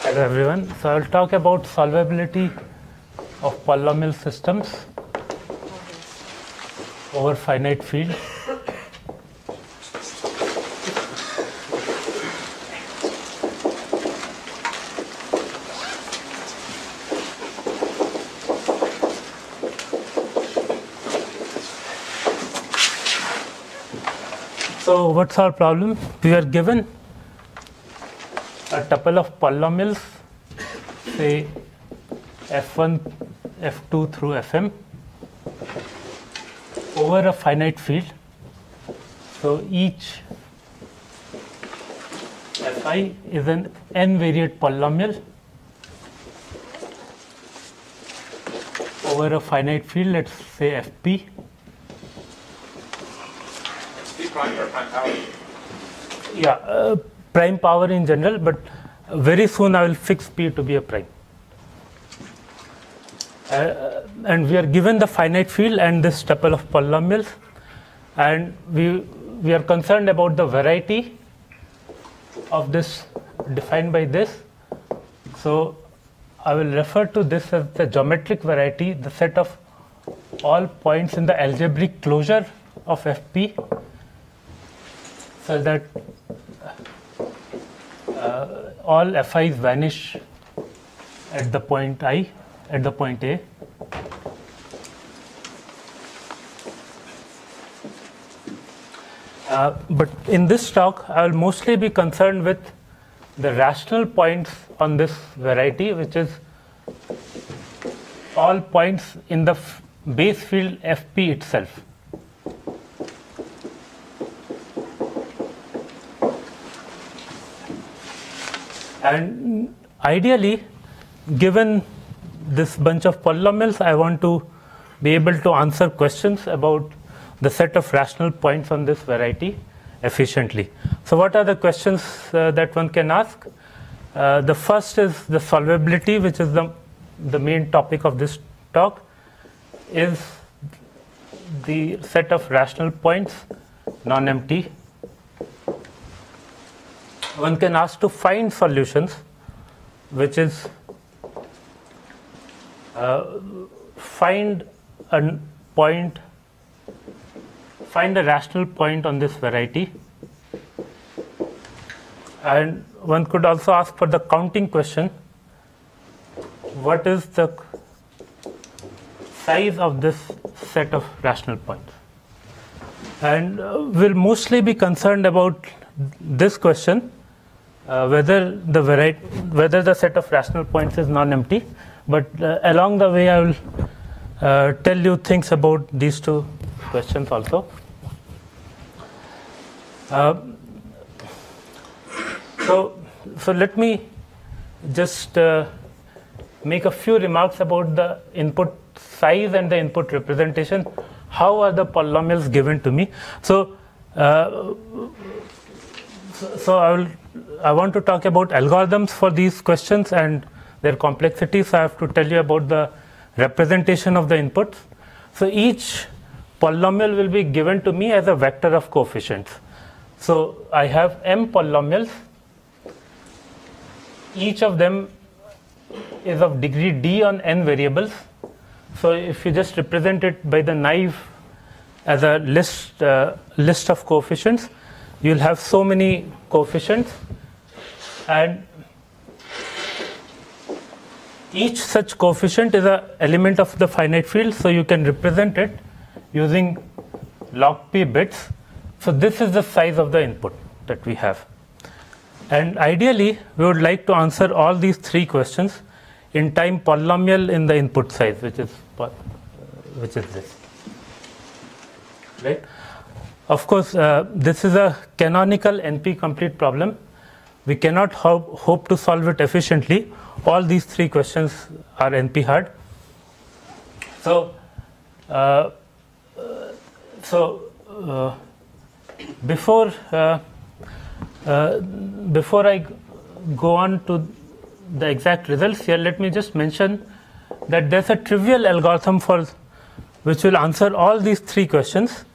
Hello everyone. So I will talk about solvability of polynomial systems over finite field. So what's our problem? We are given a tuple of polynomials, say f1, f2 through fm, over a finite field. So each fi is an n-variate polynomial over a finite field, let's say fp. Fp prime or prime power? Yeah, prime power in general, but very soon I will fix p to be a prime. And we are given the finite field and this tuple of polynomials, and we are concerned about the variety of this defined by this. So I will refer to this as the geometric variety, the set of all points in the algebraic closure of fp, so that all fi's vanish at the point I, at the point A. But in this talk, I will mostly be concerned with the rational points on this variety, which is all points in the base field fp itself. And ideally, given this bunch of polynomials, I want to be able to answer questions about the set of rational points on this variety efficiently. So what are the questions that one can ask? The first is the solvability, which is the main topic of this talk. Is the set of rational points non-empty? One can ask to find solutions, which is find a rational point on this variety. And one could also ask for the counting question: what is the size of this set of rational points? And we'll mostly be concerned about this question, whether the set of rational points is non-empty. But along the way, I will tell you things about these two questions also. So let me just make a few remarks about the input size and the input representation. How are the polynomials given to me? So I want to talk about algorithms for these questions and their complexity. So I have to tell you about the representation of the inputs. So each polynomial will be given to me as a vector of coefficients. So I have m polynomials. Each of them is of degree d on n variables. So if you just represent it by the naive as a list of coefficients, you will have so many coefficients, and each such coefficient is an element of the finite field, so you can represent it using log p bits. So this is the size of the input that we have. And ideally, we would like to answer all these three questions in time polynomial in the input size, which is this. Right? Of course, this is a canonical NP-complete problem. We cannot hope to solve it efficiently. All these three questions are NP hard. So before I go on to the exact results here, let me just mention that there's a trivial algorithm which will answer all these three questions,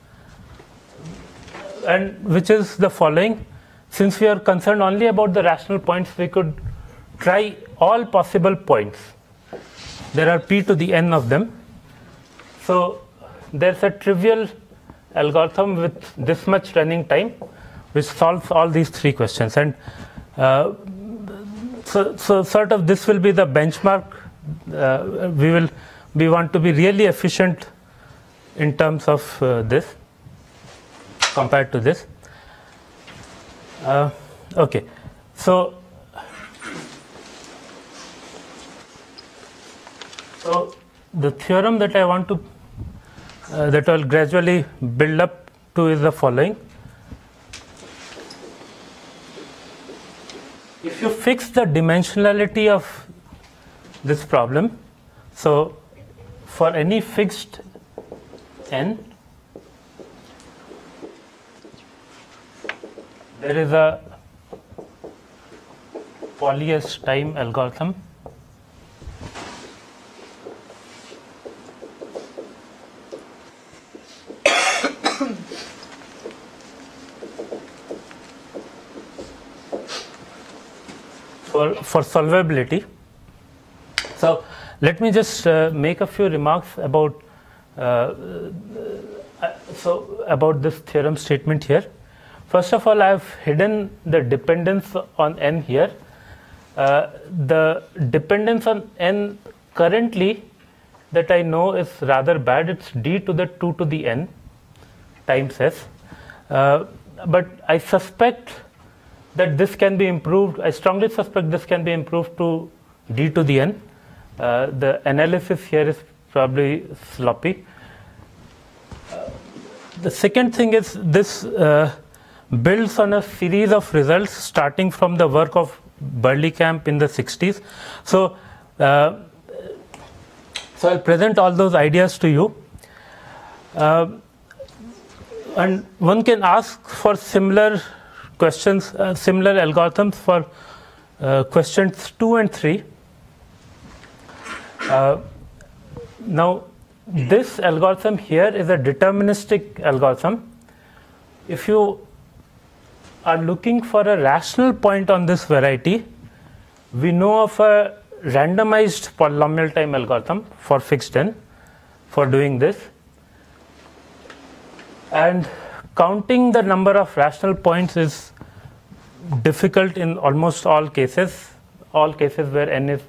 and which is the following. Since we are concerned only about the rational points, we could try all possible points. There are p to the n of them. So there's a trivial algorithm with this much running time which solves all these three questions. And so sort of this will be the benchmark. We want to be really efficient in terms of this compared to this. Okay, so the theorem that I want to that I'll gradually build up to is the following. If you fix the dimensionality of this problem, so for any fixed n, there is a Poly's time algorithm for solvability. So let me just make a few remarks about about this theorem statement here. First of all, I have hidden the dependence on n here. The dependence on n currently that I know is rather bad. It's d to the 2 to the n times s. But I suspect that this can be improved. I strongly suspect this can be improved to d to the n. The analysis here is probably sloppy. The second thing is this builds on a series of results starting from the work of Burleykamp in the 60s. So I'll present all those ideas to you. And one can ask for similar questions, similar algorithms for questions 2 and 3. Now, this algorithm here is a deterministic algorithm. If you are looking for a rational point on this variety, we know of a randomized polynomial time algorithm for fixed n for doing this. And counting the number of rational points is difficult in almost all cases where n is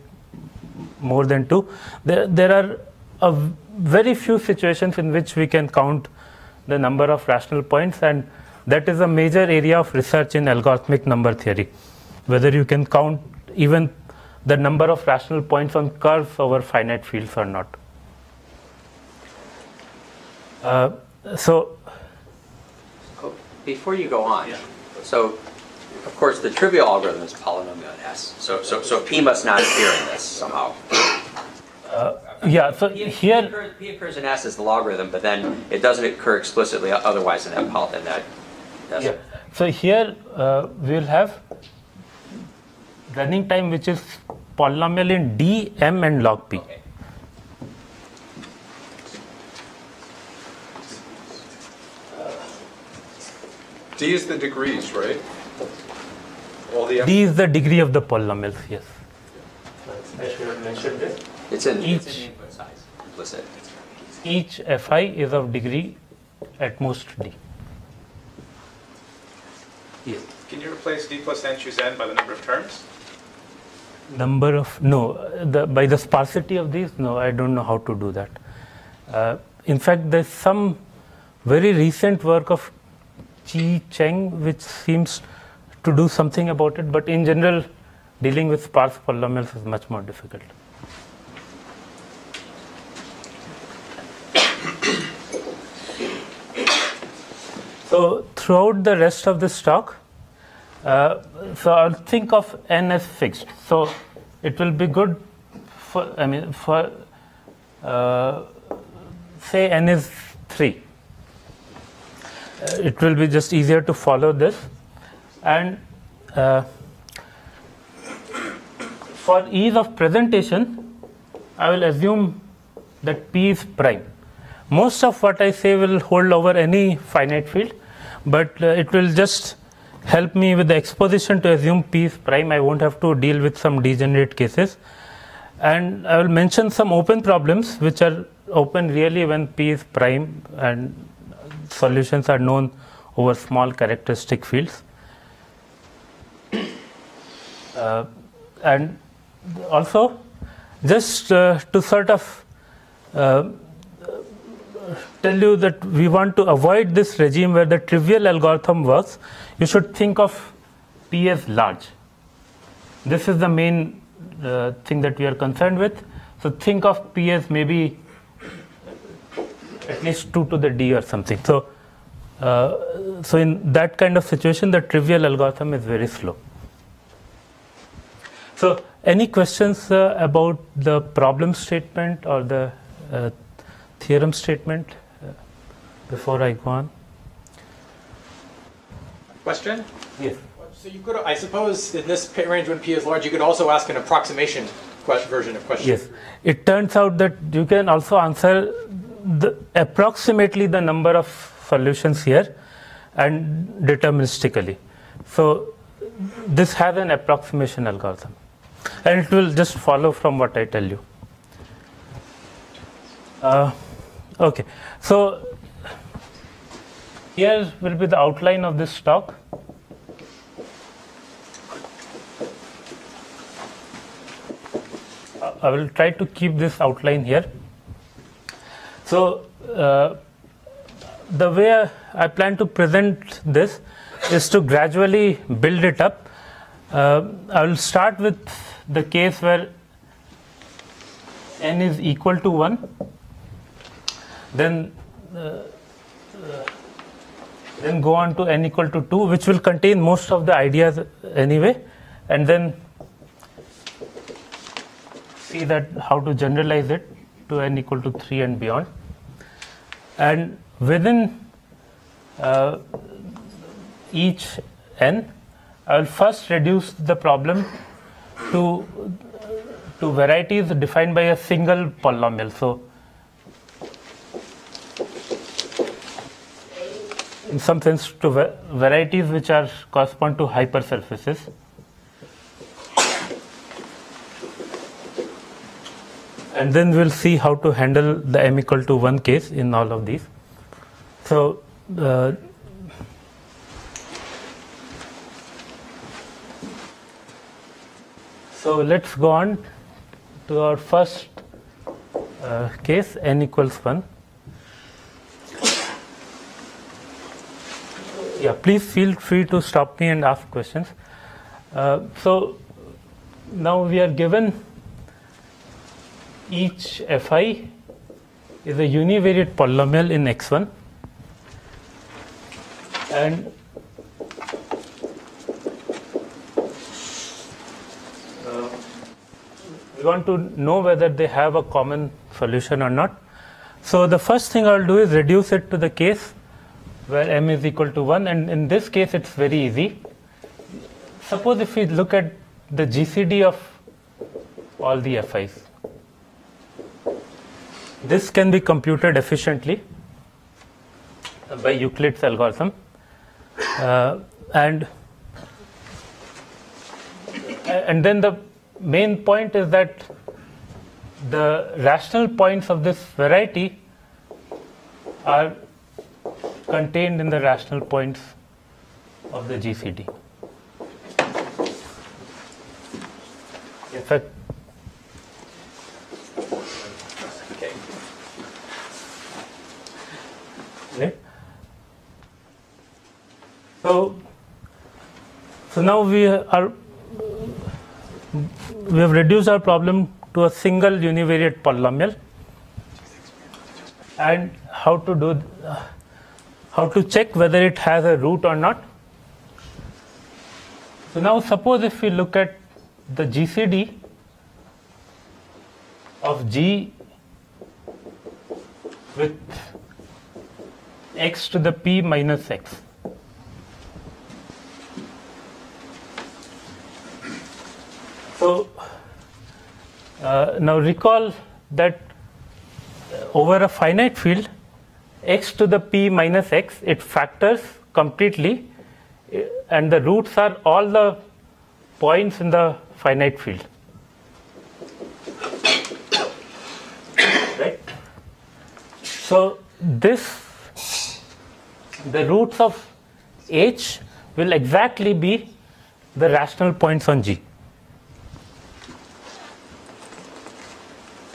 more than 2. There are a very few situations in which we can count the number of rational points, and that is a major area of research in algorithmic number theory, whether you can count even the number of rational points on curves over finite fields or not. Before you go on, so of course the trivial algorithm is polynomial in S. So P must not appear in this somehow. Yeah, so here P occurs in S as the logarithm, but then it doesn't occur explicitly otherwise in that. Yeah. So here we'll have running time which is polynomial in D, M, and log P. Okay. D is the degrees, right? All the D is the degree of the polynomials, yes. I should have mentioned this. It's in Each input size, implicit. Each Fi is of degree at most D. Yes. Can you replace D plus n choose n by the number of terms? By the sparsity of these, no, I don't know how to do that. In fact, there's some very recent work of Chi Cheng which seems to do something about it, but in general, dealing with sparse polynomials is much more difficult. So throughout the rest of this talk, so I'll think of n as fixed. So it will be good for say n is 3. It will be just easier to follow this. And for ease of presentation, I will assume that P is prime. Most of what I say will hold over any finite field, but it will just help me with the exposition to assume P is prime. I won't have to deal with some degenerate cases. And I will mention some open problems which are open really when P is prime and solutions are known over small characteristic fields. And also, just to sort of tell you that we want to avoid this regime where the trivial algorithm works, you should think of P as large. This is the main thing that we are concerned with. So think of P as maybe at least 2 to the D or something. So, so in that kind of situation, the trivial algorithm is very slow. So any questions about the problem statement or the theorem statement before I go on? Question? Yes. So you could, I suppose, in this range when P is large, you could also ask an approximation version of question. Yes. It turns out that you can also answer approximately the number of solutions here and deterministically. So this has an approximation algorithm. And it will just follow from what I tell you. Okay. So here will be the outline of this talk. I will try to keep this outline here. So the way I plan to present this is to gradually build it up. I will start with the case where n is equal to 1, then go on to n equal to 2, which will contain most of the ideas anyway, and then see that how to generalize it to n equal to 3 and beyond. And within each n, I will first reduce the problem to varieties defined by a single polynomial. So in some sense to varieties which are correspond to hypersurfaces. And then we'll see how to handle the m equal to 1 case in all of these. So so let's go on to our first case, n equals 1. Yeah, please feel free to stop me and ask questions. So now we are given each fi is a univariate polynomial in x1, and we want to know whether they have a common solution or not. So the first thing I'll do is reduce it to the case where m is equal to 1, and in this case it's very easy. Suppose if we look at the GCD of all the FIs, this can be computed efficiently by Euclid's algorithm, and then the main point is that the rational points of this variety are contained in the rational points of the GCD. In fact, Okay. right? So now we have reduced our problem to a single univariate polynomial, and how to check whether it has a root or not. So now suppose if we look at the GCD of G with x to the p minus x. So now recall that over a finite field, x to the p minus x, it factors completely and the roots are all the points in the finite field. Right? So the roots of H will exactly be the rational points on G.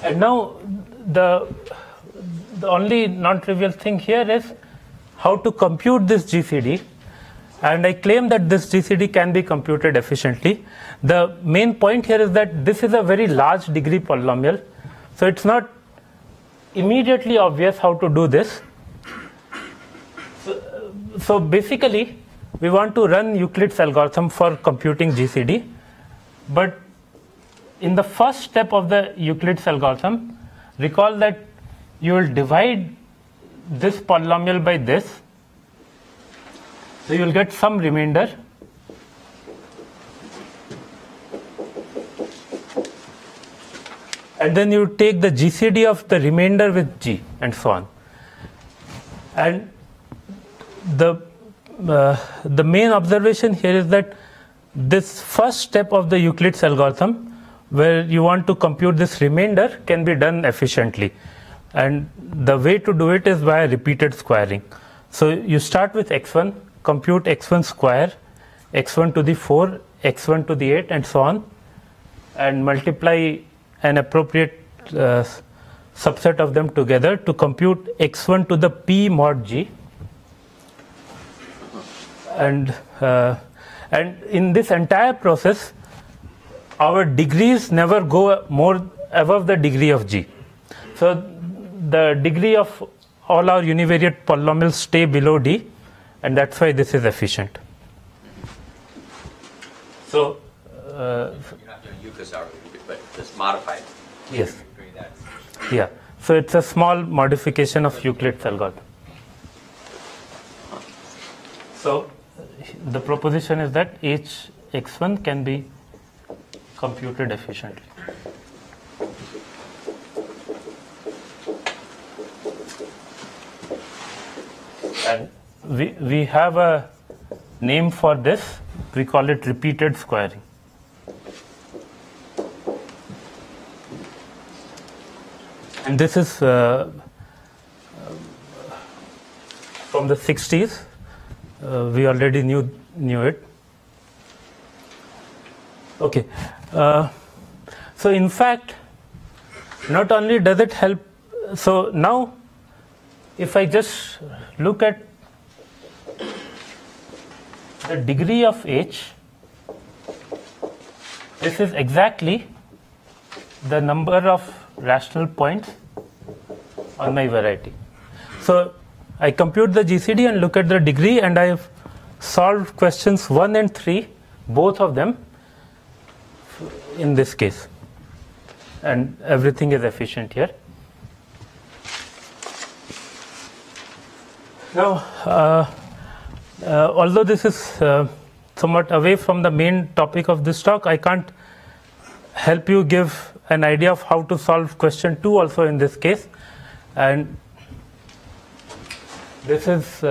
And now the only non-trivial thing here is how to compute this GCD, and I claim that this GCD can be computed efficiently. The main point here is that this is a very large degree polynomial, so it's not immediately obvious how to do this. So basically we want to run Euclid's algorithm for computing GCD, but in the first step of the Euclid's algorithm, recall that you will divide this polynomial by this, so you will get some remainder, and then you take the GCD of the remainder with G and so on. And the main observation here is that this first step of the Euclid's algorithm, where you want to compute this remainder, can be done efficiently, and the way to do it is by repeated squaring. So you start with x1, compute x1 square, x1 to the 4, x1 to the 8, and so on, and multiply an appropriate subset of them together to compute x1 to the p mod g. And in this entire process, our degrees never go more above the degree of G. So the degree of all our univariate polynomials stay below D, and that's why this is efficient. So you're not doing Euclid's algorithm, but it's modified. Yes. Yeah. So it's a small modification of Euclid's algorithm. So the proposition is that Hx1 can be computed efficiently. And we have a name for this. We call it repeated squaring. And this is from the 60s. We already knew it. Okay. So in fact, not only does it help, so now if I just look at the degree of H, this is exactly the number of rational points on my variety. So I compute the GCD and look at the degree, and I have solved questions 1 and 3, both of them in this case, and everything is efficient here. Now, although this is somewhat away from the main topic of this talk, I can't help you give an idea of how to solve question 2 also in this case. And this is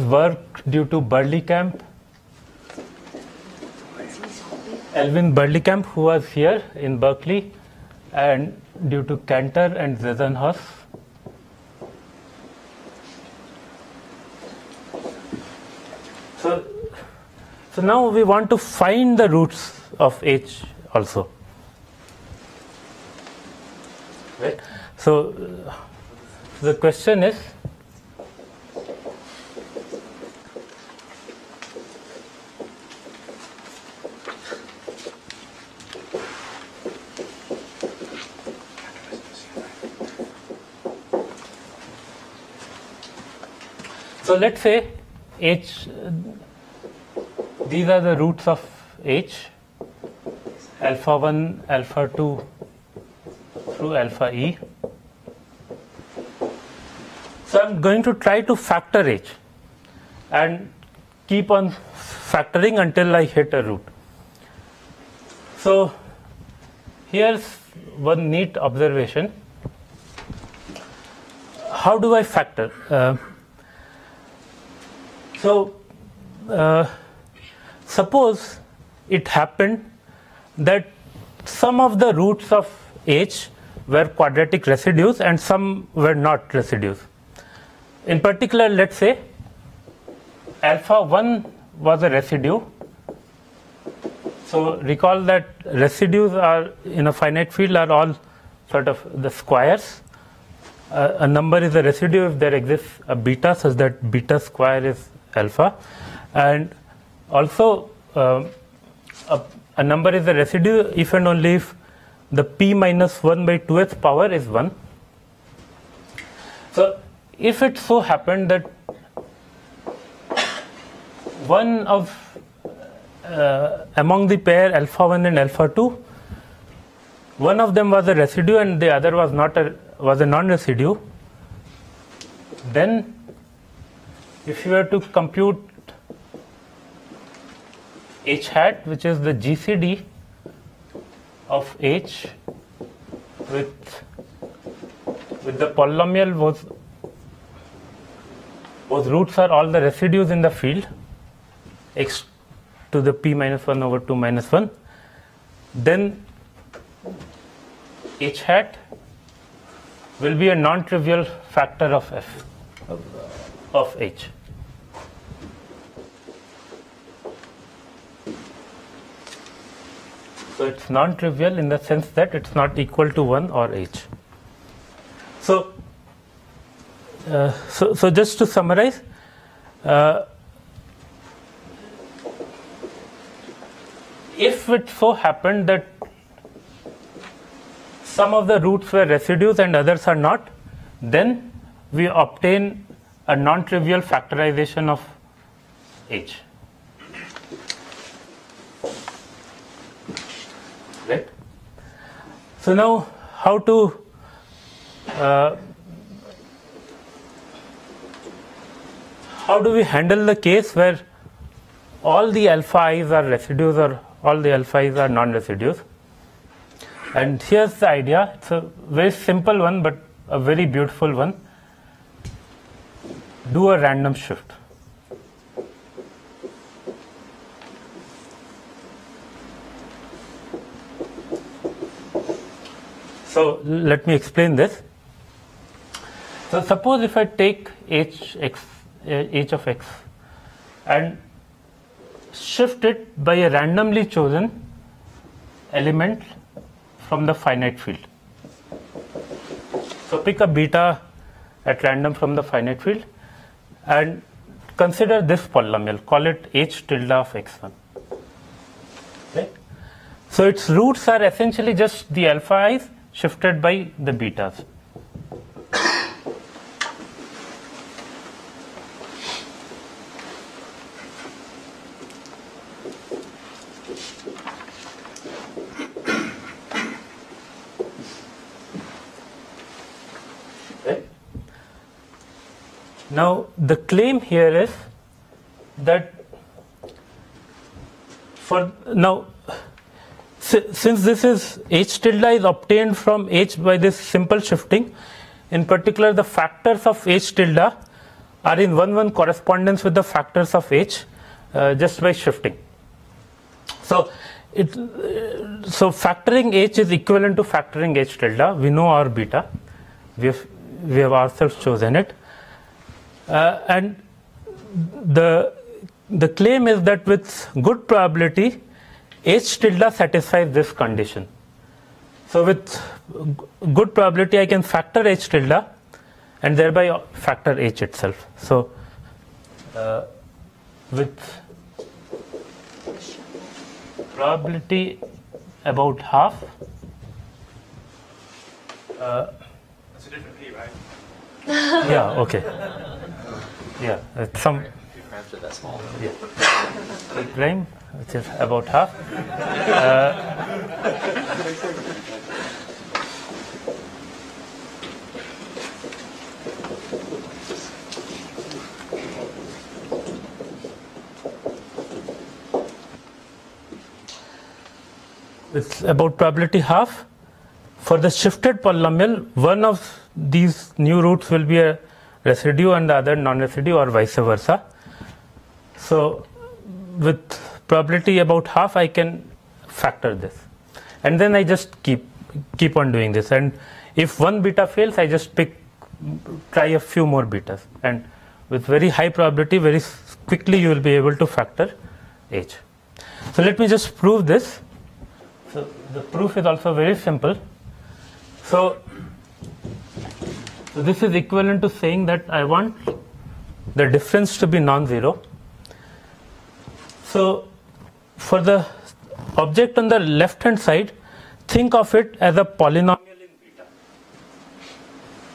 work due to Berlekamp, Elvin Berlekamp, who was here in Berkeley, and due to Cantor and Zezenhaus. So now we want to find the roots of H also. Right? So the question is, so let's say H, these are the roots of H, alpha 1, alpha 2 through alpha E. So I'm going to try to factor H and keep on factoring until I hit a root. So here's one neat observation. how do I factor? Suppose it happened that some of the roots of H were quadratic residues and some were not residues. In particular, let's say alpha 1 was a residue. So recall that residues are in a finite field are all sort of the squares. A number is a residue if there exists a beta such that beta square is alpha, and also a number is a residue if and only if the p minus 1 by 2th power is 1. So if it so happened that one of among the pair alpha 1 and alpha 2, one of them was a residue and the other was a non-residue, then if you were to compute H hat, which is the GCD of H with the polynomial whose roots are all the residues in the field, x to the p minus 1 over 2 minus 1, then H hat will be a non-trivial factor of f of H. So it's non-trivial in the sense that it's not equal to 1 or H. So just to summarize, if it so happened that some of the roots were residues and others are not, then we obtain a non-trivial factorization of H. Right? So now how do we handle the case where all the alpha i's are residues or all the alpha i's are non-residues? And here's the idea. It's a very simple one but a very beautiful one. Do a random shift. So let me explain this. So suppose if I take h of x and shift it by a randomly chosen element from the finite field. So pick a beta at random from the finite field and consider this polynomial, call it h tilde of x1. Right? So its roots are essentially just the alpha i's shifted by the betas. Now the claim here is that since this is h tilde is obtained from h by this simple shifting, in particular the factors of h tilde are in 1-1 correspondence with the factors of h just by shifting. So factoring h is equivalent to factoring h tilde. We know our beta. We have ourselves chosen it. And the claim is that with good probability h tilde satisfies this condition. So with good probability I can factor h tilde and thereby factor h itself. So with probability about half, That's a different p, right? yeah, okay. Yeah, it's some After that small. yeah. Prime, which is about half. It's about probability half. For the shifted polynomial, one of these new roots will be a residue and the other non-residue, or vice versa. So with probability about half, I can factor this, and then I just keep on doing this. And if one beta fails, I just try a few more betas, and with very high probability, very quickly you will be able to factor h. So let me just prove this. So the proof is also very simple. So this is equivalent to saying that I want the difference to be non-zero. So for the object on the left hand side, think of it as a polynomial in beta.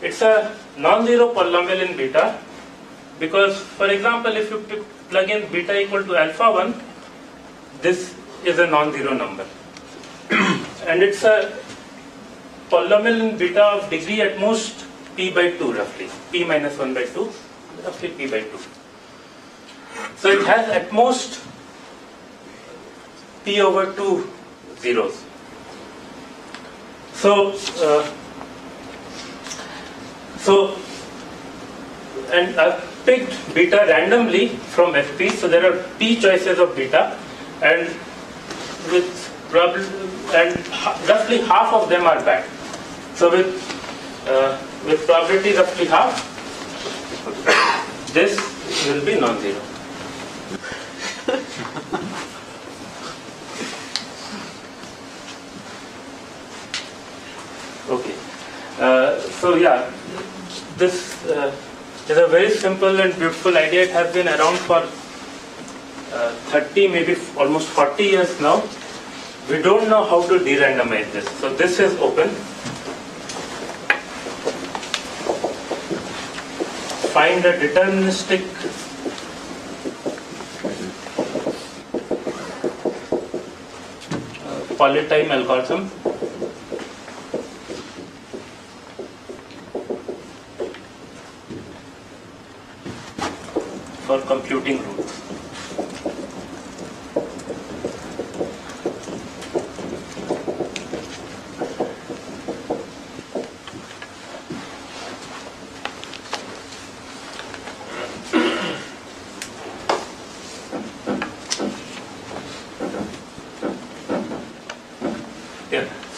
It's a non-zero polynomial in beta because, for example, if you plug in beta equal to alpha 1, this is a non-zero number. And it's a polynomial in beta of degree at most p by 2 roughly, p minus 1 by 2, roughly p by 2. So it has at most p over 2 zeros. So, and I've picked beta randomly from FP, so there are p choices of beta, and with roughly half of them are bad. So with probability roughly half, this will be non-zero. Okay. So yeah, this is a very simple and beautiful idea. It has been around for 30, maybe almost 40 years now. We don't know how to de-randomize this. So this is open. Find a deterministic polytime algorithm for computing roots.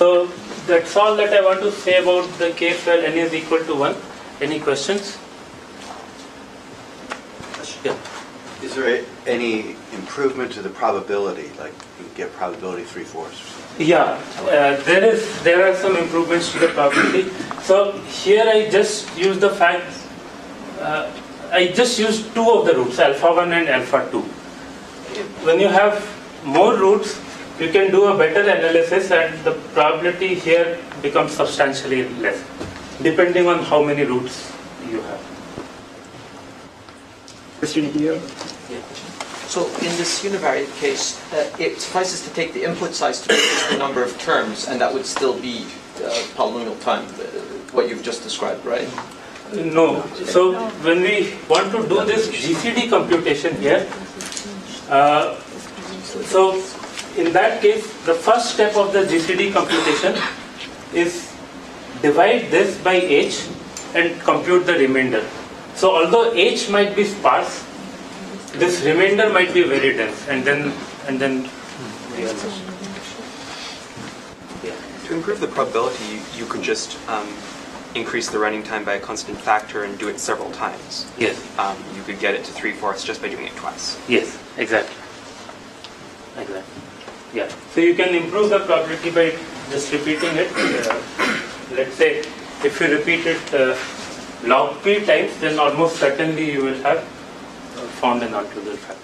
So that's all that I want to say about the case where n is equal to 1. Any questions? Yeah. Is there any improvement to the probability, like you get probability 3/4? Yeah, there are some improvements to the probability. So here I just use the fact, I just use two of the roots, alpha 1 and alpha 2. When you have more roots, you can do a better analysis and the probability here becomes substantially less, depending on how many roots you have. Question here. Yeah. So in this univariate case, it suffices to take the input size to reduce the number of terms, and that would still be polynomial time, what you've just described, right? No. So when we want to do this GCD computation here, so in that case, the first step of the GCD computation is divide this by h and compute the remainder. So although h might be sparse, this remainder might be very dense, and then To improve the probability, you could just increase the running time by a constant factor and do it several times. Yes. You could get it to 3/4 just by doing it twice. Yes, exactly. Yeah. So you can improve the probability by just repeating it. Let's say if you repeat it log p times, then almost certainly you will have found an non-trivial factor.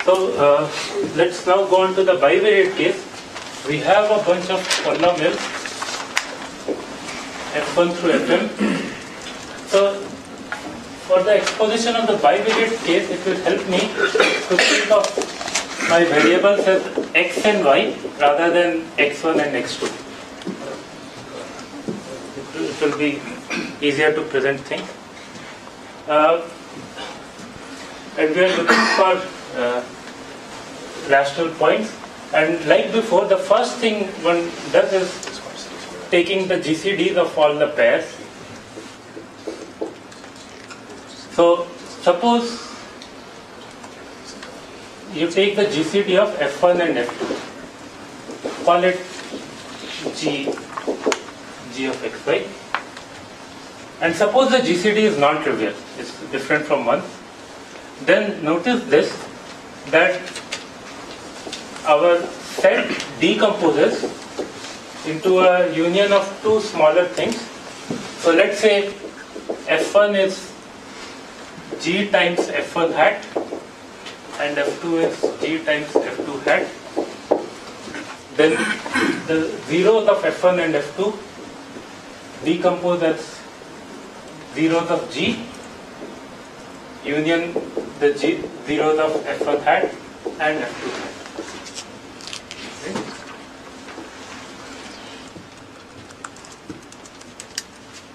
So let's now go on to the bivariate case. We have a bunch of polynomials, F1 through Fm. So for the exposition of the bivariate case, it will help me to think of my variables as x and y rather than x1 and x2. It will be easier to present things. And we are looking for rational points. And like before, the first thing one does is taking the GCDs of all the pairs. So suppose you take the GCD of F1 and F2. Call it G of xy. And suppose the GCD is non-trivial, it's different from 1. Then notice this, that our set decomposes into a union of two smaller things. So let's say F1 is G times F1 hat and F2 is G times F2 hat. Then the zeros of F1 and F2 decompose as zeros of G union the zeros of F1 hat and F2 hat. Okay.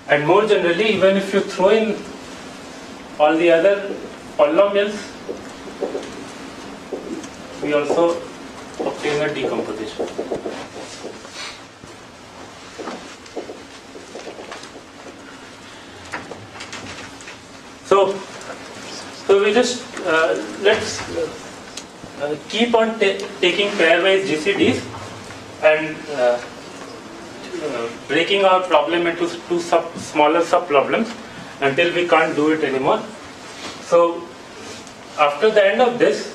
And more generally, even if you throw in all the other polynomials, we also obtain a decomposition. So we just let's keep on taking pairwise GCDs and breaking our problem into two smaller sub-problems until we can't do it anymore. So after the end of this,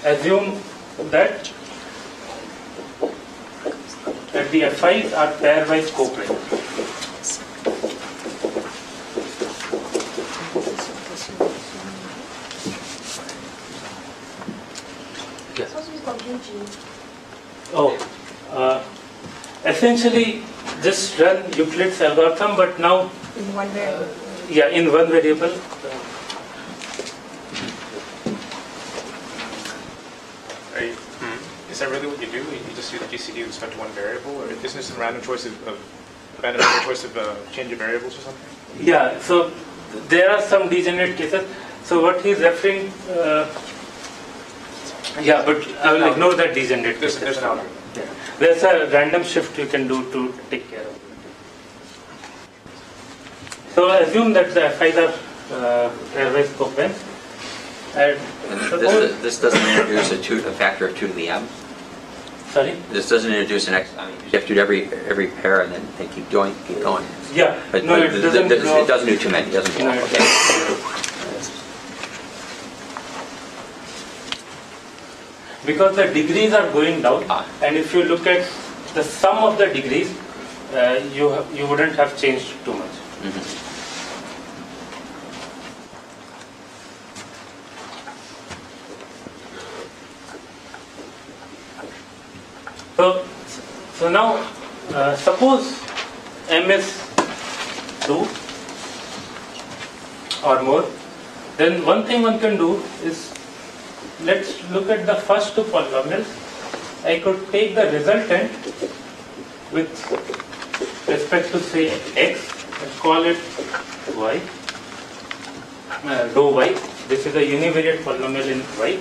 assume that the FIs are pairwise co-prime. Essentially just run Euclid's algorithm, but now in one variable. Yeah, in one variable. Is that really what you do? You just do the GCD with respect to one variable, or isn't this a random choice of change of variables or something? Yeah. So there are some degenerate cases. So what he's referring. Yeah, but I will ignore that degenerate case. There's an algorithm. Yeah. There's a random shift you can do to take care of it. So assume that the FIs are pairwise coprime. And this doesn't introduce a factor of 2 to the m. Sorry? This doesn't introduce an x. I mean, you have to do every pair and then they keep going. Yeah. But, no, it doesn't. It doesn't do too many. It doesn't. No, Okay. Because the degrees are going down, and if you look at the sum of the degrees, you wouldn't have changed too much. Mm-hmm. So now, suppose m is 2 or more, then one thing one can do is, let's look at the first two polynomials. I could take the resultant with respect to say x and call it y, dou y. This is a univariate polynomial in y,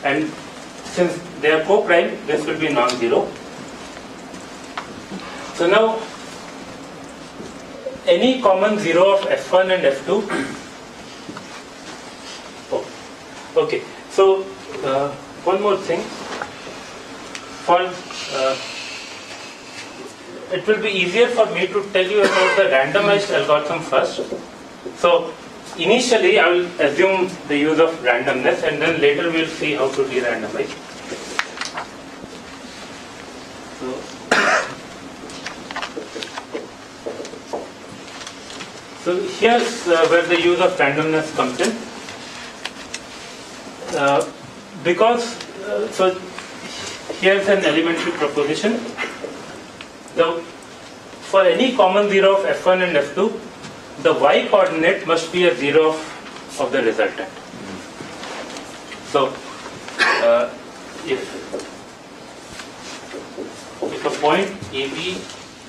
and since they are co-prime, this will be non-zero. So now, any common zero of f1 and f2. Oh, okay. So one more thing. For it will be easier for me to tell you about the randomized algorithm first. So initially, I will assume the use of randomness, and then later we will see how to de-randomize. So here's where the use of randomness comes in. So here's an elementary proposition. for any common 0 of f1 and f2, the y coordinate must be a 0 of the resultant. So, if a point AB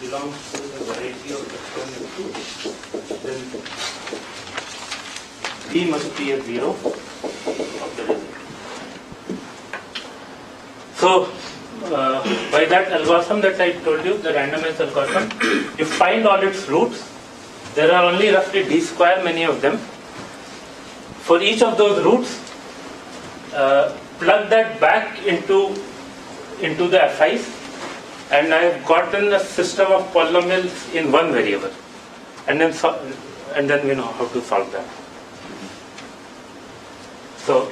belongs to the variety of f1 and f2, then B must be a 0 of the resultant. So, by that algorithm that I told you, the randomized algorithm, you find all its roots. There are only roughly d square, many of them. For each of those roots, plug that back into the FIs, and I have gotten a system of polynomials in one variable, and then we know how to solve that. So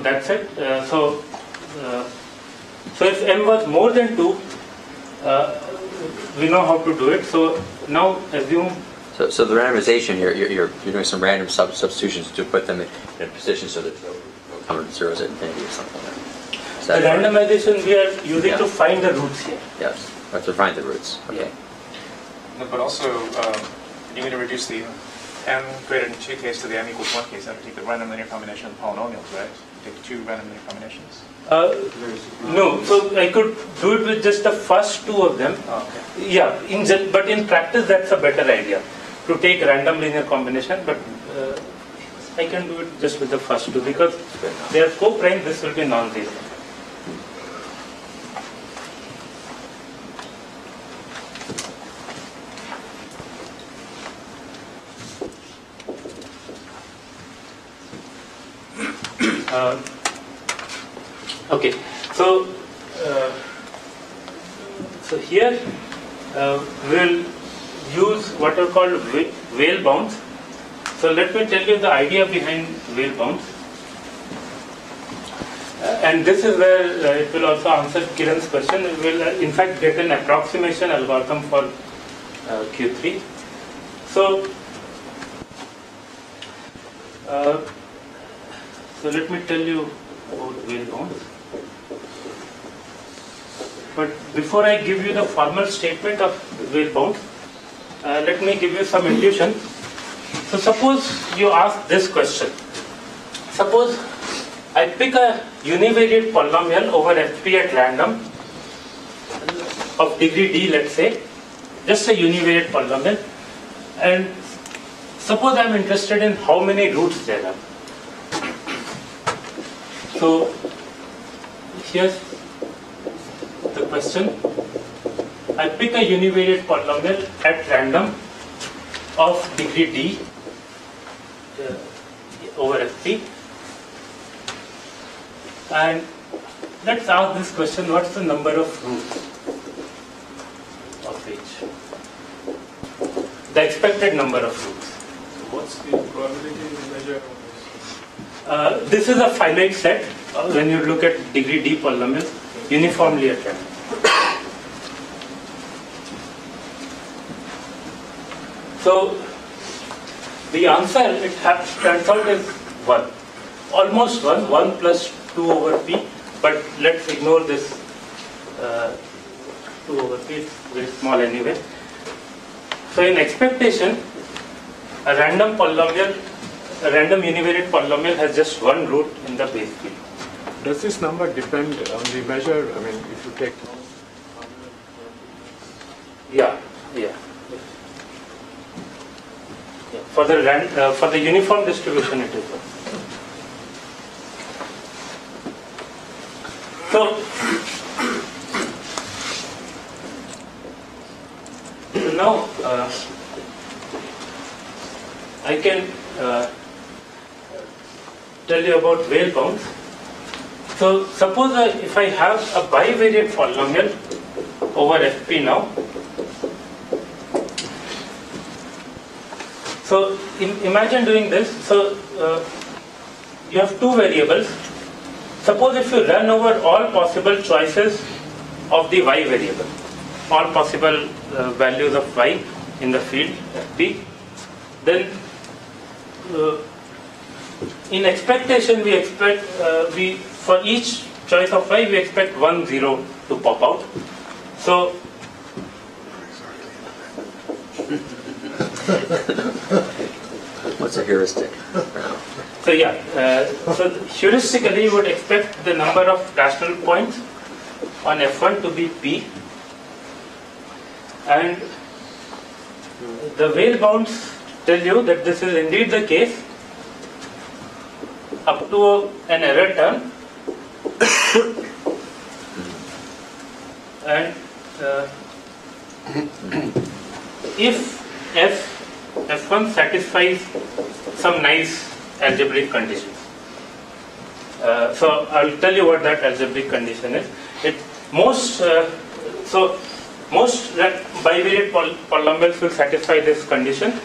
that's it. So if m was more than 2, we know how to do it. So now assume. So the randomization, you're doing some random substitutions to put them in a position so that they'll come to zeros at infinity or something like that. The randomization we are using to find the roots here. Yes, but to find the roots. Okay. Yeah. No, but also, you're going to reduce the m greater than 2 case to the m equals 1 case. That would take the random linear combination of polynomials, right? Take 2 random linear combinations. No, so I could do it with just the first 2 of them. Oh, okay. Yeah, but in practice that's a better idea, to take random linear combination, but I can do it just with the first 2 because they are co-prime, this will be non-zero. Okay, so here we'll use what are called Weyl bounds. So let me tell you the idea behind Weyl bounds, and this is where it will also answer Kiran's question. We will in fact get an approximation algorithm for Q3. So let me tell you about Weyl bounds. But before I give you the formal statement of Weyl bounds, let me give you some intuition. So suppose you ask this question. Suppose I pick a univariate polynomial over fp at random of degree d, let's say, just a univariate polynomial, and suppose I am interested in how many roots there are. So here's the question. I pick a univariate polynomial at random of degree d over fp, and let's ask this question: what's the number of roots of each? The expected number of roots. What's the probability measure of this? This is a finite set when you look at degree d polynomials uniformly at random. So the answer, it turns out, is 1. Almost 1. 1 plus 2 over p. But let's ignore this 2 over p. It's very small anyway. So in expectation, a random univariate polynomial has just 1 root in the base field. Does this number depend on the measure? I mean, if you take... Yeah. For the uniform distribution, it is 1. So now I can tell you about Weyl bounds. So suppose if I have a bivariate polynomial over fp now. So imagine doing this. So you have 2 variables. Suppose if you run over all possible choices of the y variable, all possible values of y in the field fp, then in expectation we expect for each choice of y we expect 1 0 to pop out. So What's a heuristic? so yeah, so heuristically you would expect the number of rational points on F1 to be P, and the Weyl bounds tell you that this is indeed the case up to an error term, and if F1 satisfies some nice algebraic conditions. So I'll tell you what that algebraic condition is. Most bivariate polynomials will satisfy this condition.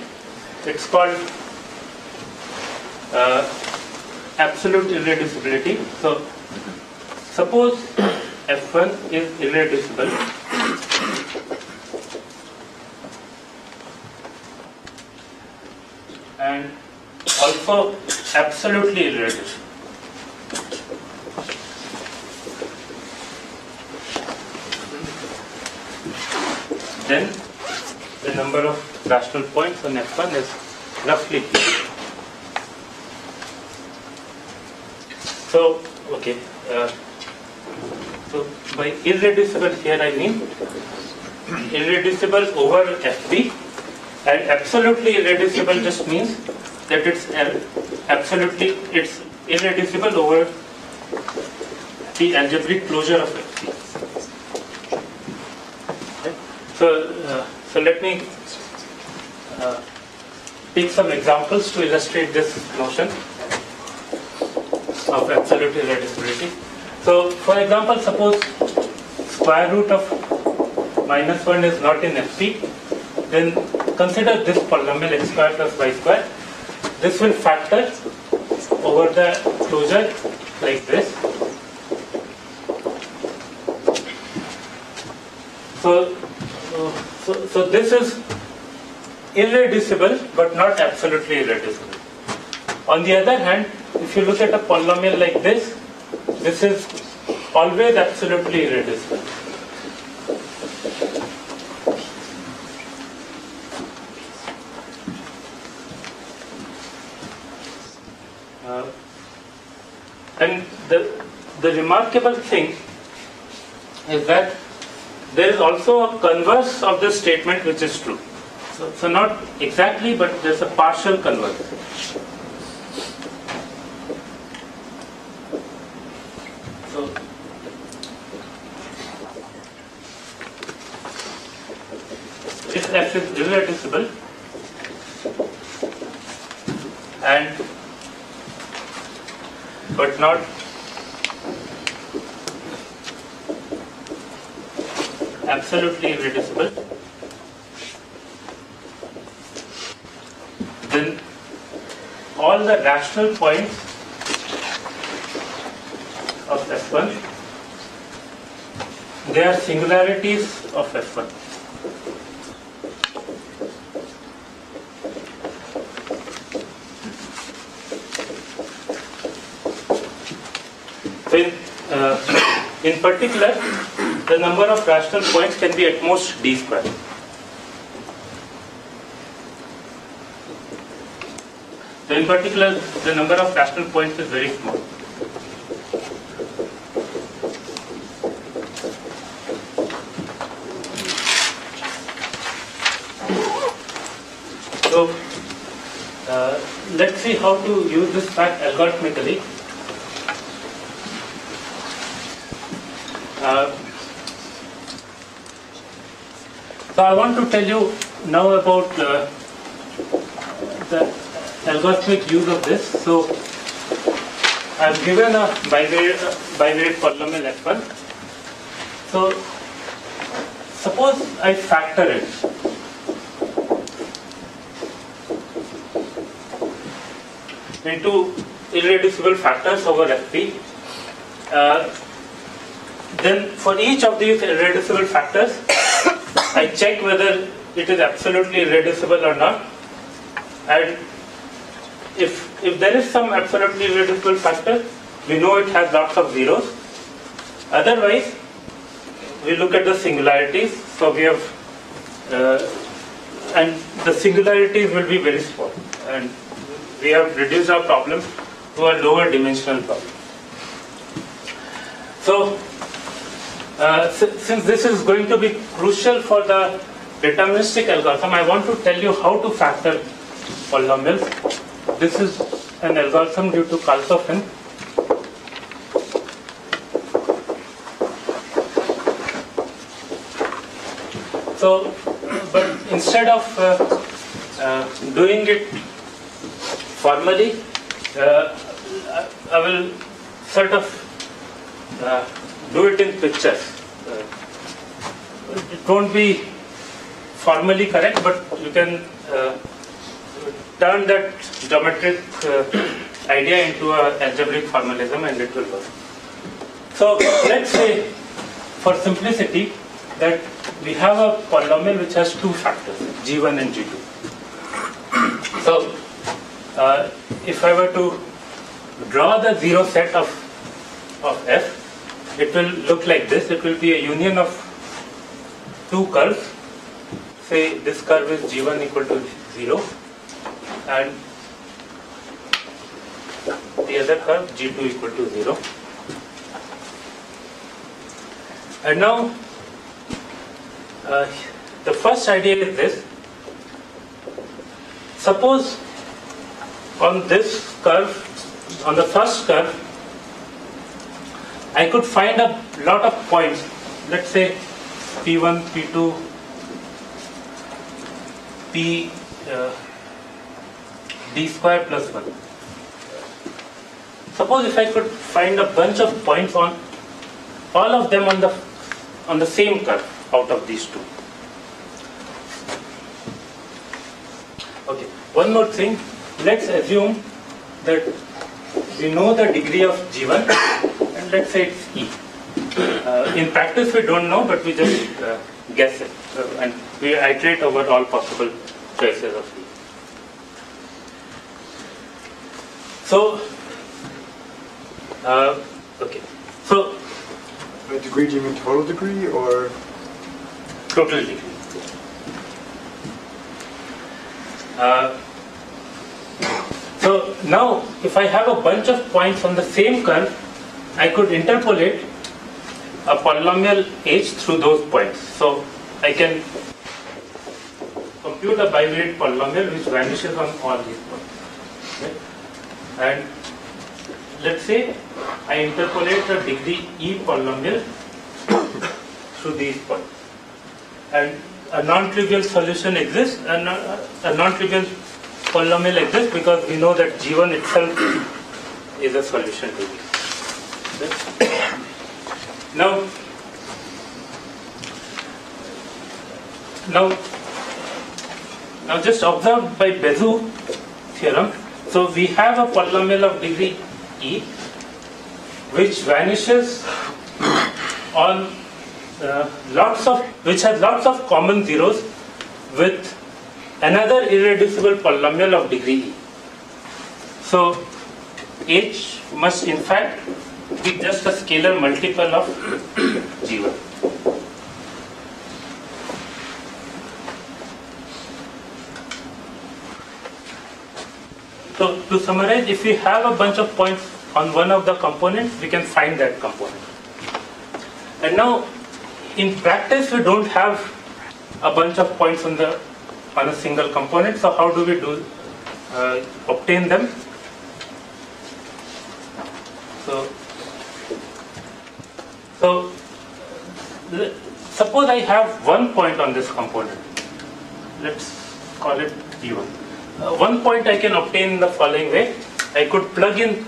It's called absolute irreducibility. So suppose F1 is irreducible, and also absolutely irreducible. Then the number of rational points on F1 is roughly P. So, okay. So by irreducible here I mean irreducible over FP, and absolutely irreducible just means that it's irreducible over the algebraic closure of FP. So let me take some examples to illustrate this notion of absolute irreducibility. So for example, suppose square root of -1 is not in FP, then consider this polynomial x square plus y square. This will factor over the closure like this. So this is irreducible but not absolutely irreducible. On the other hand, if you look at a polynomial like this is always absolutely irreducible. And the remarkable thing is that there is also a converse of this statement which is true. So not exactly, but there's a partial converse. So if F is irreducible and but not absolutely irreducible, then all the rational points of F1, they are singularities of F1. So in particular, the number of rational points can be at most d square. So in particular, the number of rational points is very small. So let's see how to use this fact algorithmically. So I want to tell you now about the algorithmic use of this. So I've given a bivariate polynomial F1. So suppose I factor it. Into irreducible factors over Fp. Then for each of these irreducible factors, I check whether it is absolutely irreducible or not. And if there is some absolutely irreducible factor, we know it has lots of zeros. Otherwise, we look at the singularities. So we have, and the singularities will be very small. And we have reduced our problem to a lower dimensional problem. So, since this is going to be crucial for the deterministic algorithm, I want to tell you how to factor polynomials. This is an algorithm due to Kalsofen. So, but instead of doing it formally, I will sort of do it in pictures. It won't be formally correct, but you can turn that geometric idea into an algebraic formalism and it will work. So let's say, for simplicity, that we have a polynomial which has two factors, g1 and g2. So if I were to draw the zero set of f, it will look like this. It will be a union of two curves. Say this curve is g1 equal to 0 and the other curve g2 equal to 0. And now the first idea is this. Suppose on this curve, on the first curve, I could find a lot of points. Let's say P1, P2, P d square plus 1. Suppose if I could find a bunch of points on all of them on the same curve out of these two. Okay, one more thing. Let's assume that we know the degree of G1 and let's say it's E. In practice we don't know, but we just guess it and we iterate over all possible choices of E. So, okay. So, by degree, do you mean total degree or? Total degree. So now, if I have a bunch of points on the same curve, I could interpolate a polynomial h through those points. So I can compute a bivariate polynomial which vanishes on all these points. Okay? And let's say I interpolate a degree e polynomial through these points. And a non-trivial solution exists, and a non-trivial polynomial exists because we know that G1 itself is a solution to this. Okay? Now just observe by Bezout theorem. So we have a polynomial of degree e which vanishes on which has lots of common zeros with another irreducible polynomial of degree e. So h must in fact be just a scalar multiple of G1. So to summarize, if we have a bunch of points on one of the components, we can find that component. And now in practice we don't have a bunch of points on a single component, so how do we obtain them? So suppose I have one point on this component. Let's call it P1. One point I can obtain in the following way. I could plug in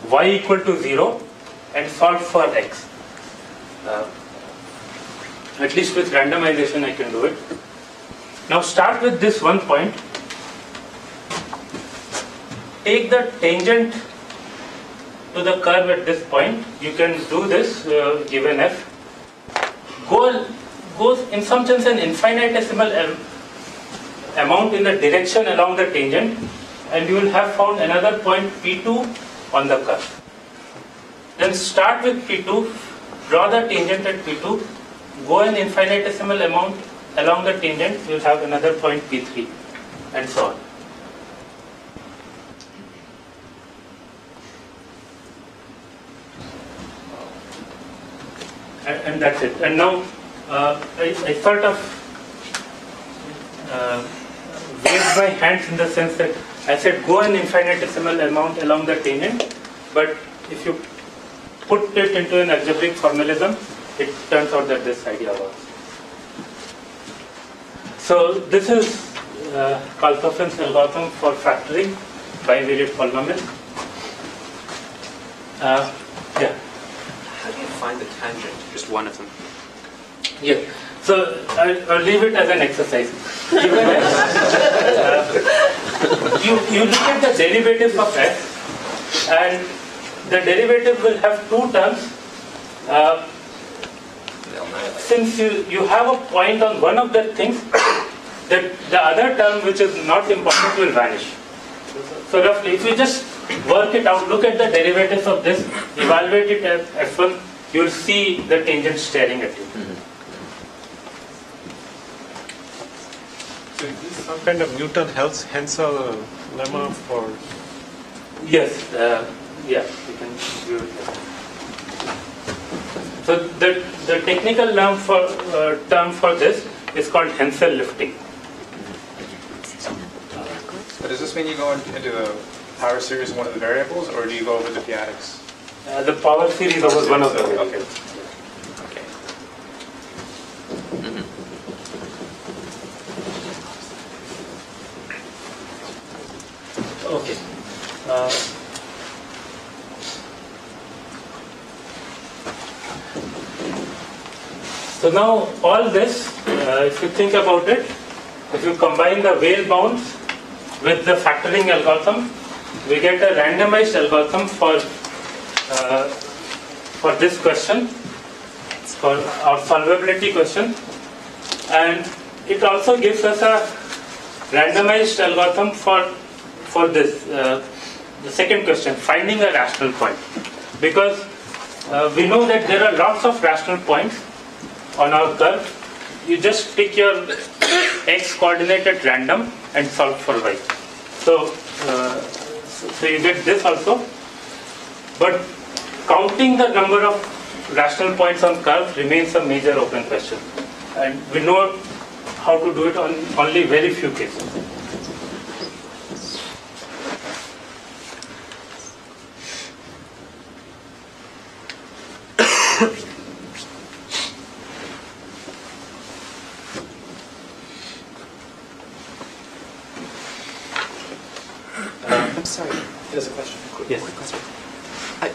y equal to 0 and solve for x. At least with randomization I can do it. Now start with this one point. Take the tangent to the curve at this point. You can do this given f. Goes in some sense an infinitesimal amount in the direction along the tangent, and you will have found another point P2 on the curve. Then start with P2, draw the tangent at P2, go an infinitesimal amount along the tangent, you'll have another point P3, and so on. And that's it. And now I sort of waved my hands in the sense that I said go an infinitesimal amount along the tangent, but if you put it into an algebraic formalism, it turns out that this idea works. So this is Kaltoffin's algorithm for factoring bivariate polynomial. Yeah. How do you find the tangent? Just one of them. Yeah. So I'll leave it as an exercise. You look at the derivative of x, and the derivative will have two terms. Since you have a point on one of the things, that the other term which is not important will vanish. So roughly, if you just work it out, look at the derivatives of this, evaluate it at f1, you will see the tangent staring at you. So is this some kind of Newton-Hensel lemma for? Yes, yeah, you can view it. So the technical term for this is called Hensel lifting. But does this mean you go into the power series of one of the variables, or do you go over the p-adics? The power series over one of the variables. Okay. Okay. So now all this, if you think about it, if you combine the Weyl bounds with the factoring algorithm, we get a randomized algorithm for this question, for our solvability question, and it also gives us a randomized algorithm for this, the second question, finding a rational point. Because we know that there are lots of rational points on our curve. You just pick your x coordinate at random and solve for y. So you get this also. But counting the number of rational points on curve remains a major open question. And we know how to do it on only very few cases. Sorry, there's a question. Yes. Quick question.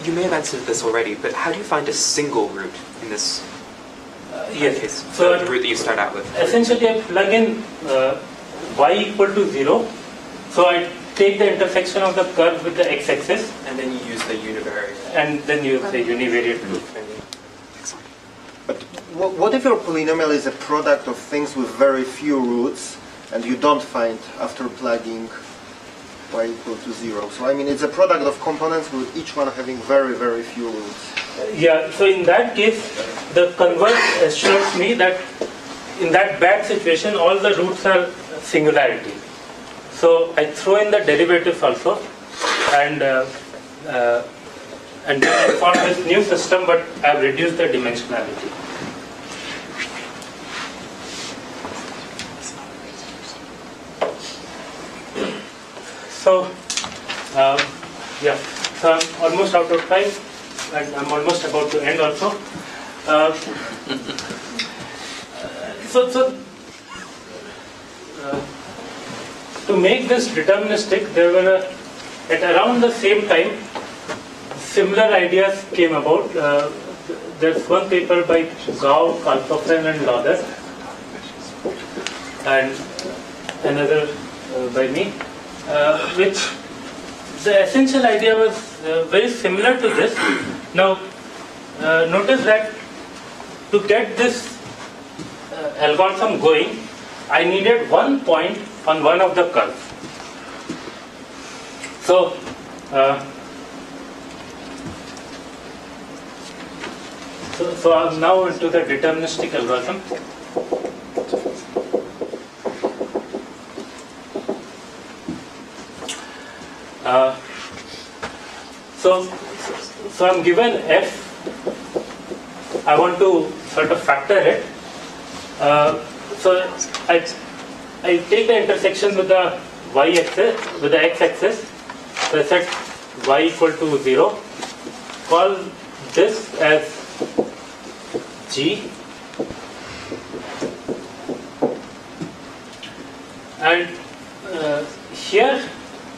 You may have answered this already, but how do you find a single root in this Yes. case? So The root that you start out with. essentially, I plug in y equal to 0. So I take the intersection of the curve with the x-axis, And then you use the univariate. and then use the univariate root. Excellent. But what if your polynomial is a product of things with very few roots, and you don't find after plugging y equal to 0? So I mean, it's a product of components with each one having very, very few roots. Yeah, so in that case, the converse assures me that in that bad situation, all the roots are singularity. So I throw in the derivatives also, and then I form this new system, but I've reduced the dimensionality. So, yeah, so I'm almost out of time, and I'm almost about to end also. To make this deterministic, there were at around the same time similar ideas came about. There's one paper by Gao, Kaltofen, and Lauder, and another by me, which the essential idea was very similar to this. Now, notice that to get this algorithm going, I needed 1 point on one of the curves. So, So I'm now into the deterministic algorithm. So I'm given f. I want to sort of factor it. So I take the intersection with the y-axis, with the x-axis. So I set y equal to 0. Call this as g. And here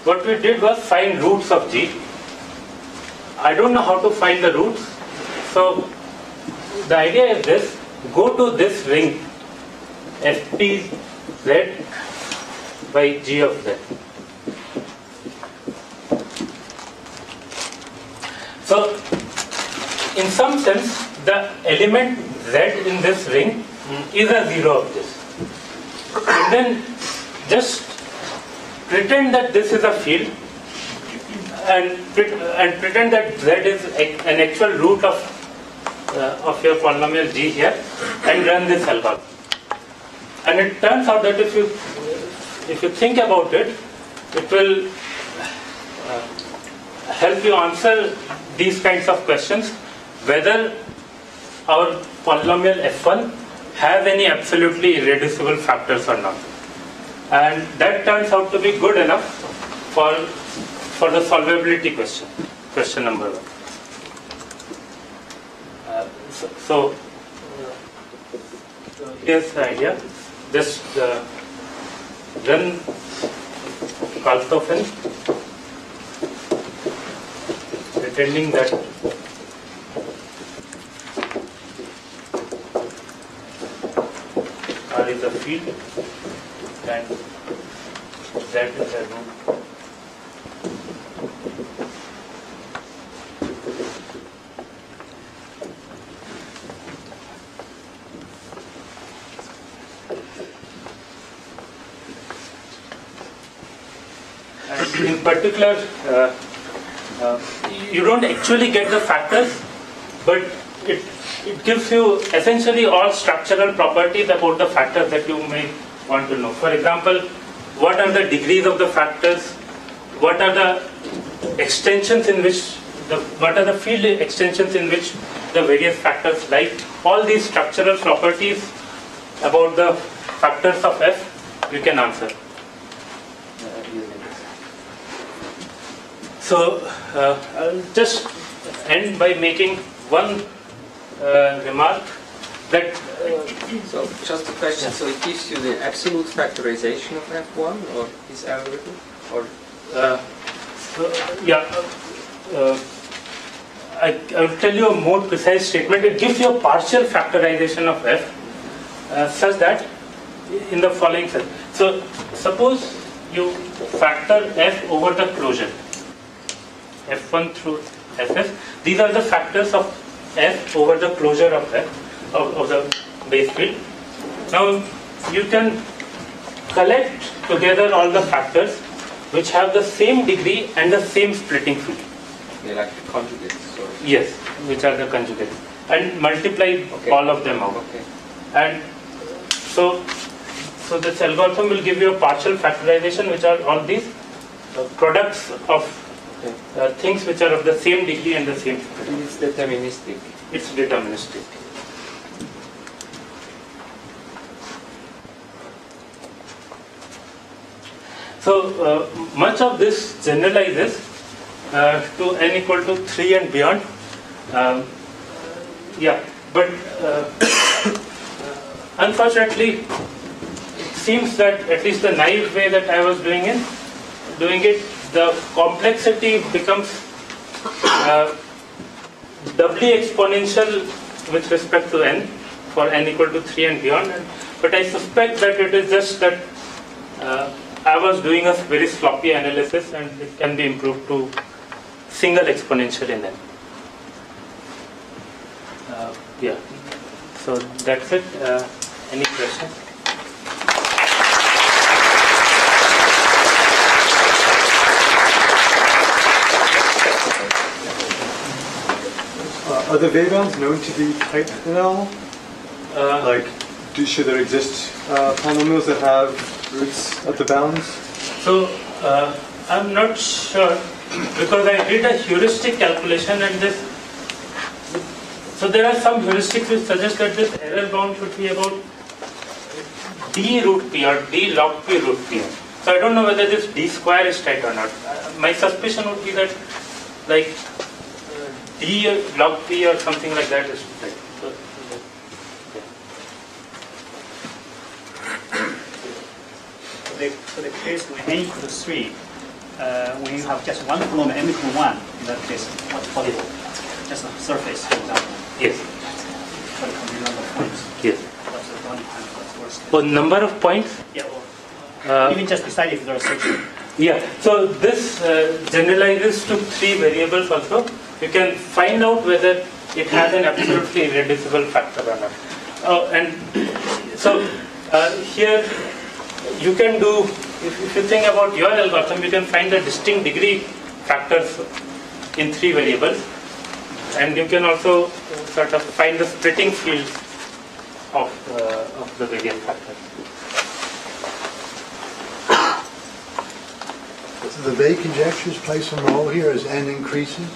what we did was find roots of g. I don't know how to find the roots. So the idea is this: go to this ring Fp z by g of z. So in some sense the element z in this ring is a zero of this. And then just pretend that this is a field and pretend that z is an actual root of your polynomial g here, and run this algorithm. And it turns out that if you think about it, it will help you answer these kinds of questions, whether our polynomial f1 has any absolutely irreducible factors or not. And that turns out to be good enough for the solvability question number 1. So here's the idea. Just run Kaltofen, pretending that R is a field and Z is a root. In particular, you don't actually get the factors, but it gives you essentially all structural properties about the factors that you may want to know. For example, what are the degrees of the factors? What are the extensions in which what are the field extensions in which the various factors lie? All these structural properties about the factors of f you can answer. So I'll just end by making one remark that. So just a question. So it gives you the absolute factorization of f1 or this algorithm, or I will tell you a more precise statement. It gives you a partial factorization of f such that in the following sense. So suppose you factor f over the closure. F1 through Fs. These are the factors of f over the closure of f of the base field. Now you can collect together all the factors which have the same degree and the same splitting field. They're like the conjugates. So. Yes, which are the conjugates, and multiply all of them out. Okay. And so this algorithm will give you a partial factorization, which are all these products of things which are of the same degree and the same splitting. It's deterministic. It's deterministic. So much of this generalizes to n equal to 3 and beyond. But unfortunately, it seems that at least the naive way that I was doing it, the complexity becomes doubly exponential with respect to n for n equal to 3 and beyond. But I suspect that it is just that I was doing a very sloppy analysis, and it can be improved to single exponential in n. So that's it. Any questions? Are the Vega-bounds known to be tight at all? Like, should there exist polynomials that have roots at the bounds? So I'm not sure because I did a heuristic calculation and this. So there are some heuristics which suggest that this error bound should be about d root p or d log p root p. So I don't know whether this d square is tight or not. My suspicion would be that like d log p or something like that is tight. For the case when n equals 3, when you have just one polynomial m equals 1, in that case, what's possible? Just a surface, for example. Yes. For the complete number of points. Yes. What's the running time? What's worse? For number of points? Yeah, or even just decide if there are section. Yeah, so this generalizes to 3 variables also. You can find out whether it has an absolutely irreducible factor or not. And so here you can do, if you think about your algorithm, you can find the distinct degree factors in 3 variables. And you can also sort of find the splitting field of the various factors. Do the Bay conjectures play some role here as n increases?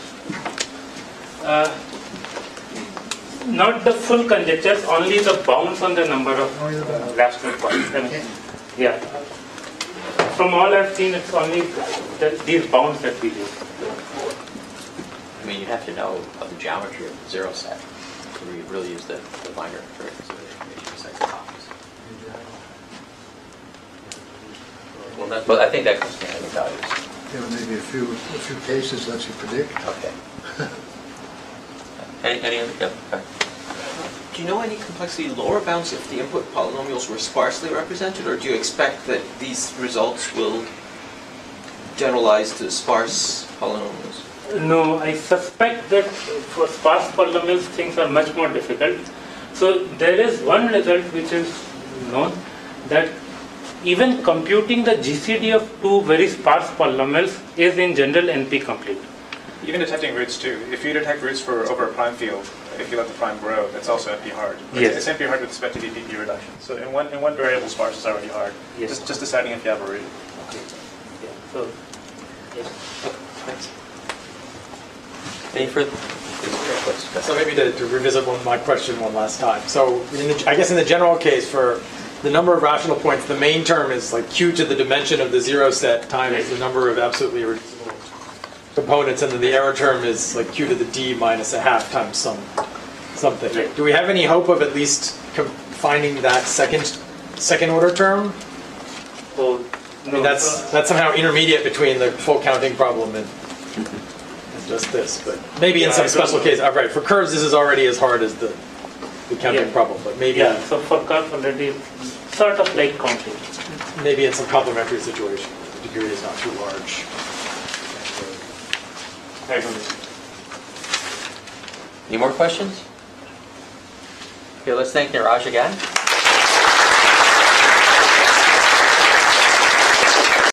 Not the full conjectures, only the bounds on the number of rational points. I mean, yeah. From all I've seen, it's only these bounds that we use. I mean, you have to know of the geometry of the 0 set to really use the binder for information besides the copies. Well, but I think that comes to the values. Yeah, maybe a few cases lets you predict. Okay. Any other? Yeah. Okay. Do you know any complexity lower bounds if the input polynomials were sparsely represented, or do you expect that these results will generalize to sparse polynomials? No, I suspect that for sparse polynomials things are much more difficult. So there is one result which is known, that even computing the GCD of 2 very sparse polynomials is in general NP complete. Even detecting roots too. If you detect roots for over a prime field, if you let the prime grow, that's also NP hard. Yes. It's NP hard with respect to DPP reduction. So in one variable sparse is already hard. Yes. Just deciding if you have a root. Okay. Yeah. So yes. Thanks. Any further? So maybe to revisit my question one last time. So I guess in the general case for the number of rational points, the main term is like q to the dimension of the 0 set times the number of absolutely irreducible components, and then the error term is like q to the d minus a half times something. Right. Do we have any hope of at least finding that second order term? Oh, no. I mean, that's somehow intermediate between the full counting problem and just this, but maybe in some special case. Right, for curves this is already as hard as the counting problem, but maybe so for curves already sort of like counting. Maybe in some complementary situation, the degree is not too large. Any more questions? Okay, let's thank Neeraj again.